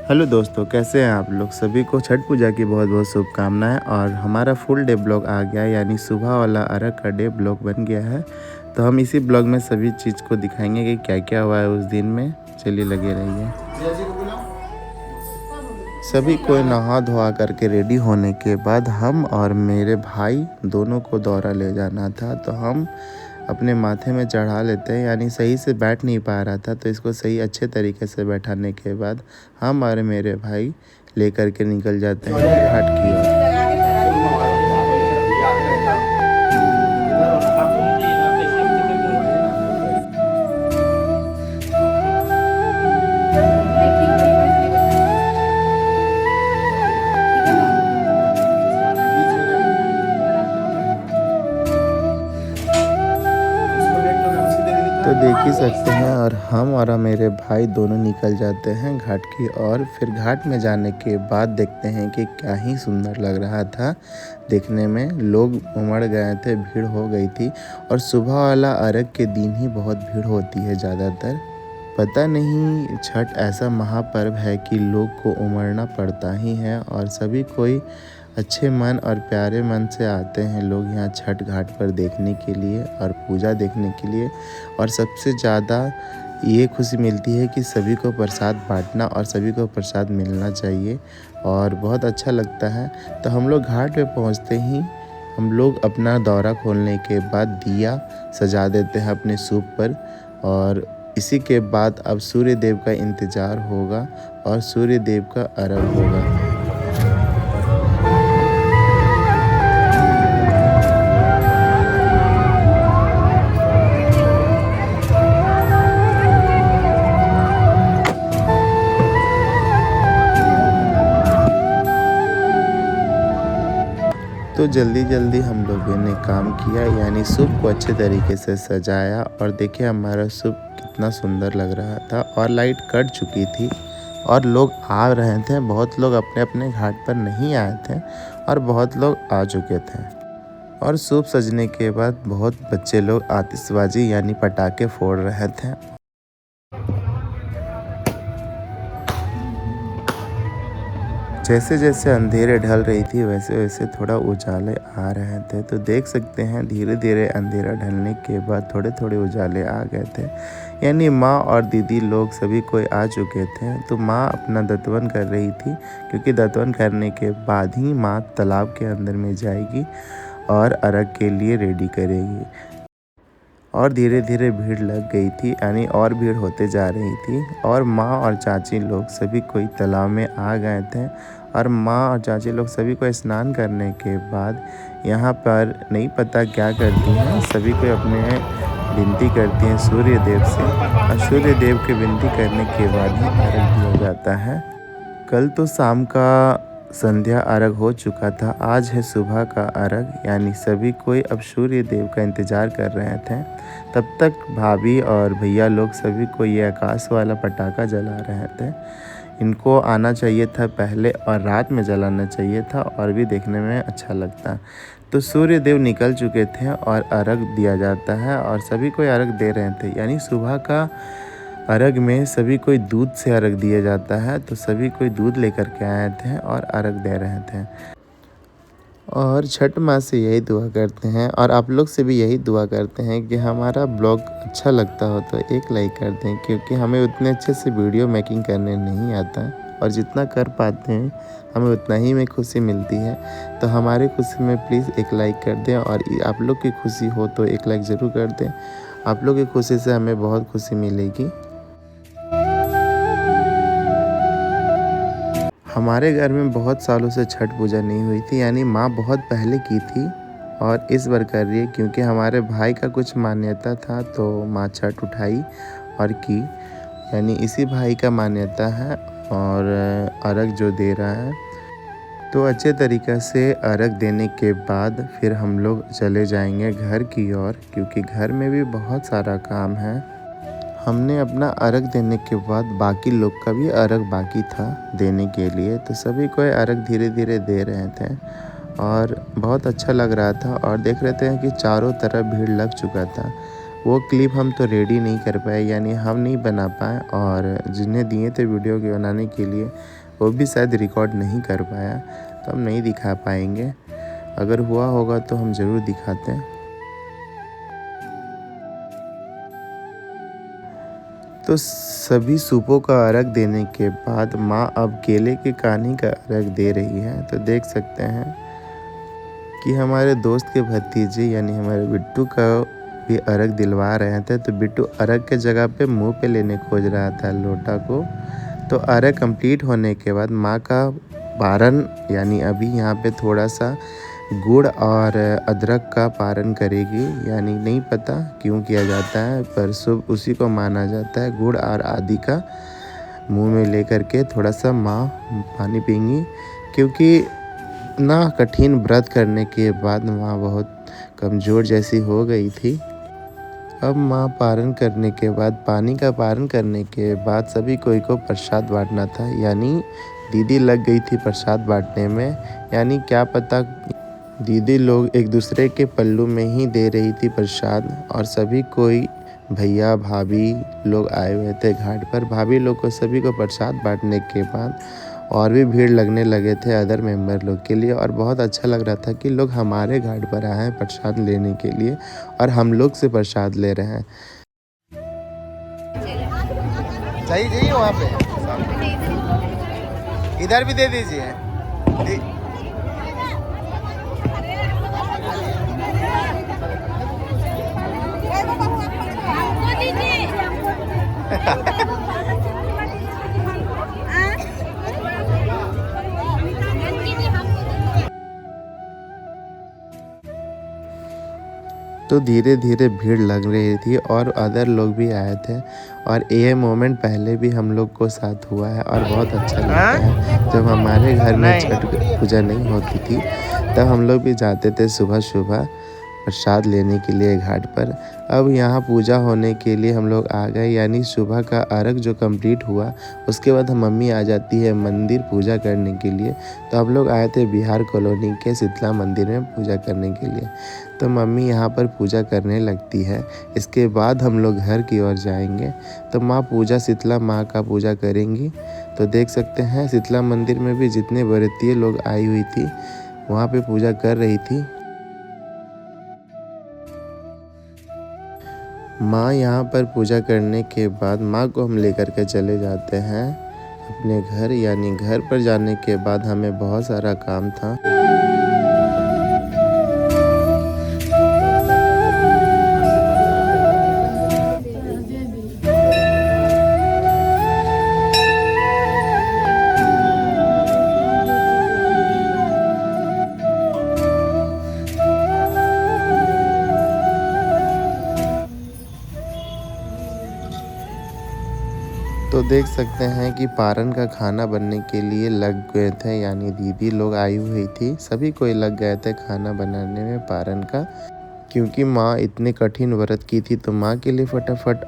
Hello दोस्तों, कैसे हैं आप लोग। सभी को छठ पूजा की बहुत बहुत शुभकामनाएं। और हमारा फुल डे ब्लॉग आ गया है, यानी सुबह वाला अर्घ का डे ब्लॉग बन गया है। तो हम इसी ब्लॉग में सभी चीज़ को दिखाएंगे कि क्या क्या हुआ है उस दिन में। चलिए लगे रहिए। सभी को नहा धोआ करके रेडी होने के बाद हम और मेरे भाई दोनों को दौरा ले जाना था, तो हम अपने माथे में चढ़ा लेते हैं। यानी सही से बैठ नहीं पा रहा था, तो इसको सही अच्छे तरीके से बैठाने के बाद हम और मेरे भाई लेकर के निकल जाते हैं घाट की ओर। तो देख ही सकते हैं, और हम और मेरे भाई दोनों निकल जाते हैं घाट की ओर। फिर घाट में जाने के बाद देखते हैं कि क्या ही सुंदर लग रहा था देखने में। लोग उमड़ गए थे, भीड़ हो गई थी। और सुबह वाला अर्घ के दिन ही बहुत भीड़ होती है ज़्यादातर। पता नहीं, छठ ऐसा महापर्व है कि लोग को उमड़ना पड़ता ही है। और सभी कोई अच्छे मन और प्यारे मन से आते हैं लोग यहाँ छठ घाट पर देखने के लिए और पूजा देखने के लिए। और सबसे ज़्यादा ये खुशी मिलती है कि सभी को प्रसाद बांटना और सभी को प्रसाद मिलना चाहिए, और बहुत अच्छा लगता है। तो हम लोग घाट पे पहुँचते ही हम लोग अपना दौरा खोलने के बाद दिया सजा देते हैं अपने सूप पर। और इसी के बाद अब सूर्य देव का इंतज़ार होगा और सूर्य देव का अर्घ होगा। तो जल्दी जल्दी हम लोगों ने काम किया, यानी सूप को अच्छे तरीके से सजाया। और देखिए हमारा सूप कितना सुंदर लग रहा था। और लाइट कट चुकी थी और लोग आ रहे थे। बहुत लोग अपने अपने घाट पर नहीं आए थे और बहुत लोग आ चुके थे। और सूप सजने के बाद बहुत बच्चे लोग आतिशबाजी यानी पटाखे फोड़ रहे थे। जैसे जैसे अंधेरे ढल रही थी वैसे वैसे थोड़ा उजाले आ रहे थे। तो देख सकते हैं धीरे धीरे अंधेरा ढलने के बाद थोड़े थोड़े उजाले आ गए थे। यानी माँ और दीदी लोग सभी कोई आ चुके थे। तो माँ अपना दतवन कर रही थी, क्योंकि दतवन करने के बाद ही माँ तालाब के अंदर में जाएगी और अर्घ के लिए रेडी करेगी। और धीरे धीरे भीड़ लग गई थी, यानी और भीड़ होते जा रही थी। और माँ और चाची लोग सभी कोई तालाब में आ गए थे। और माँ और चाची लोग सभी को स्नान करने के बाद यहाँ पर नहीं पता क्या करती हैं, सभी को अपने विनती करती हैं सूर्य देव से। और सूर्य देव के विनती करने के बाद ही अर्घ दिया जाता है। कल तो शाम का संध्या अर्घ हो चुका था, आज है सुबह का अर्घ। यानी सभी कोई अब सूर्य देव का इंतज़ार कर रहे थे। तब तक भाभी और भैया लोग सभी को ये आकाश वाला पटाखा जला रहे थे। इनको आना चाहिए था पहले और रात में जलाना चाहिए था, और भी देखने में अच्छा लगता। तो सूर्य देव निकल चुके थे और अर्घ दिया जाता है, और सभी कोई अर्घ दे रहे थे। यानी सुबह का अर्घ में सभी कोई दूध से अर्घ दिया जाता है। तो सभी कोई दूध लेकर के आए थे और अर्घ दे रहे थे। और छठ माँ से यही दुआ करते हैं, और आप लोग से भी यही दुआ करते हैं कि हमारा ब्लॉग अच्छा लगता हो तो एक लाइक कर दें, क्योंकि हमें उतने अच्छे से वीडियो मेकिंग करने नहीं आता। और जितना कर पाते हैं हमें उतना ही में खुशी मिलती है। तो हमारी खुशी में प्लीज़ एक लाइक कर दें, और आप लोग की खुशी हो तो एक लाइक ज़रूर कर दें। आप लोग की खुशी से हमें बहुत खुशी मिलेगी। हमारे घर में बहुत सालों से छठ पूजा नहीं हुई थी, यानी माँ बहुत पहले की थी और इस बार कर रही है, क्योंकि हमारे भाई का कुछ मान्यता था। तो माँ छठ उठाई और की, यानी इसी भाई का मान्यता है। और अर्घ जो दे रहा है, तो अच्छे तरीक़े से अर्घ देने के बाद फिर हम लोग चले जाएंगे घर की ओर, क्योंकि घर में भी बहुत सारा काम है। हमने अपना अर्घ देने के बाद बाकी लोग का भी अर्घ बाकी था देने के लिए। तो सभी को अर्घ धीरे धीरे दे रहे थे और बहुत अच्छा लग रहा था। और देख रहे थे कि चारों तरफ भीड़ लग चुका था। वो क्लिप हम तो रेडी नहीं कर पाए, यानी हम नहीं बना पाए, और जिन्हें दिए थे वीडियो के बनाने के लिए वो भी शायद रिकॉर्ड नहीं कर पाया, तो हम नहीं दिखा पाएंगे। अगर हुआ होगा तो हम ज़रूर दिखाते हैं। तो सभी सूपों का अर्घ देने के बाद माँ अब केले की कान्ही का अर्घ दे रही है। तो देख सकते हैं कि हमारे दोस्त के भतीजे यानी हमारे बिट्टू का भी अर्घ दिलवा रहे थे। तो बिट्टू अर्घ के जगह पे मुंह पे लेने खोज रहा था लोटा को। तो अर्घ कंप्लीट होने के बाद माँ का पारण, यानी अभी यहाँ पे थोड़ा सा गुड़ और अदरक का पारण करेगी, यानी नहीं पता क्यों किया जाता है, पर शुभ उसी को माना जाता है। गुड़ और आदि का मुंह में लेकर के थोड़ा सा माँ पानी पींगी, क्योंकि इतना कठिन व्रत करने के बाद माँ बहुत कमज़ोर जैसी हो गई थी। अब माँ पारण करने के बाद, पानी का पारण करने के बाद सभी कोई को प्रसाद बांटना था, यानी दीदी लग गई थी प्रसाद बांटने में। यानी क्या पता दीदी लोग एक दूसरे के पल्लू में ही दे रही थी प्रसाद, और सभी कोई भैया भाभी लोग आए हुए थे घाट पर। भाभी लोग को सभी को प्रसाद बांटने के बाद और भी भीड़ लगने लगे थे अदर मेंबर लोग के लिए, और बहुत अच्छा लग रहा था कि लोग हमारे घाट पर आए हैं प्रसाद लेने के लिए और हम लोग से प्रसाद ले रहे हैं। जाइए वहाँ पे, इधर भी दे दीजिए। तो धीरे धीरे भीड़ लग रही थी और अदर लोग भी आए थे, और ये मोमेंट पहले भी हम लोग को साथ हुआ है और बहुत अच्छा लगता है। जब हमारे घर में छठ पूजा नहीं होती थी तब हम लोग भी जाते थे सुबह सुबह प्रसाद लेने के लिए घाट पर। अब यहाँ पूजा होने के लिए हम लोग आ गए, यानी सुबह का अर्घ जो कंप्लीट हुआ उसके बाद हम मम्मी आ जाती है मंदिर पूजा करने के लिए। तो हम लोग आए थे बिहार कॉलोनी के शीतला मंदिर में पूजा करने के लिए। तो मम्मी यहाँ पर पूजा करने लगती है। इसके बाद हम लोग घर की ओर जाएंगे। तो माँ पूजा, शीतला माँ का पूजा करेंगी। तो देख सकते हैं शीतला मंदिर में भी जितने बरतिये लोग आई हुई थी वहाँ पे पूजा कर रही थी। माँ यहाँ पर पूजा करने के बाद माँ को हम लेकर के चले जाते हैं अपने घर, यानी घर पर जाने के बाद हमें बहुत सारा काम था। तो देख सकते हैं कि पारन का खाना बनने के लिए लग गए थे, यानी दीदी लोग आई हुई थी, सभी कोई लग गए थे खाना बनाने में पारन का। क्योंकि माँ इतने कठिन व्रत की थी तो माँ के लिए फटाफट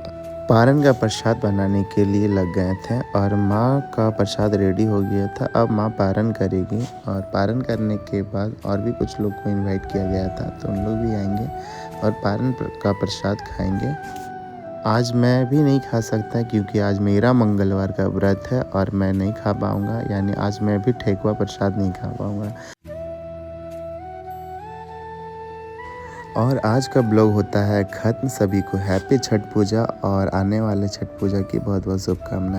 पारन का प्रसाद बनाने के लिए लग गए थे, और माँ का प्रसाद रेडी हो गया था। अब माँ पारन करेगी, और पारन करने के बाद और भी कुछ लोग को इनवाइट किया गया था, तो उन लोग भी आएंगे और पारन का प्रसाद खाएंगे। आज मैं भी नहीं खा सकता क्योंकि आज मेरा मंगलवार का व्रत है और मैं नहीं खा पाऊँगा, यानी आज मैं भी ठेकुआ प्रसाद नहीं खा पाऊँगा। और आज का ब्लॉग होता है ख़त्म। सभी को हैप्पी छठ पूजा और आने वाले छठ पूजा की बहुत बहुत शुभकामनाएं।